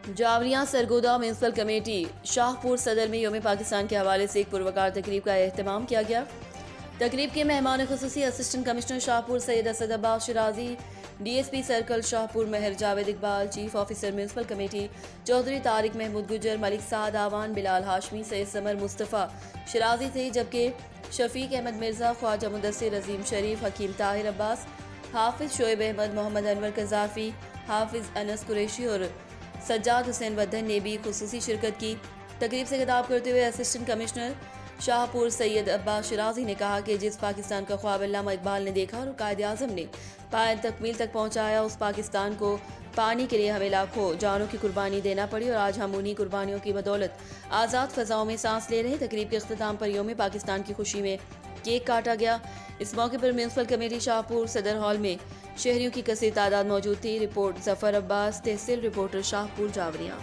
जावलिया Sargodha municipal committee Shahpur सदर में योम पाकिस्तान के हवाले से एक पुरवकार तकरीब का अहतमाम किया गया। तकरीब के मेहमान खुसूसी assistant commissioner Shahpur Syed Asad Abbas Shirazi, DSP circle Shahpur Mehar Javed Iqbal, chief officer municipal committee Chaudhry Tariq Mahmood Gujjar, Malik Saad Awan, Bilal Hashmi, Syed Samar Mustafa Shirazi थे, जबकि शफीक अहमद मिर्ज़ा, ख्वाजा मुदस्सिर, अजीम शरीफ, हकीम ताहिर अब्बास, हाफिज शोएब अहमद, मोहम्मद अनवर कज़ाफ़ी, हाफिज अनस कुरैशी और सज्जाद हुसैन वद्दन ने भी खुसूसी शिरकत की। तकरीब से खिताब करते हुए असिस्टेंट कमिश्नर शाहपुर सैयद अब्बास शिराजी ने कहा कि जिस पाकिस्तान का ख्वाब अल्लामा इकबाल ने देखा और कायद आज़म ने पायन तकमील तक पहुँचाया, उस पाकिस्तान को पाने के लिए हमें लाखों जानों की कुर्बानी देना पड़ी और आज हम उन्हीं कुर्बानियों की बदौलत आज़ाद फ़ज़ाओं में सांस ले रहे। तकरीब के अख्ताम पर योम पाकिस्तान की खुशी में केक काटा गया। इस मौके पर म्यूनसिपल कमेटी शाहपुर सदर हॉल में शहरियों की कसीर तादाद मौजूद थी। रिपोर्ट जफर अब्बास, तहसील रिपोर्टर शाहपुर जावलिया।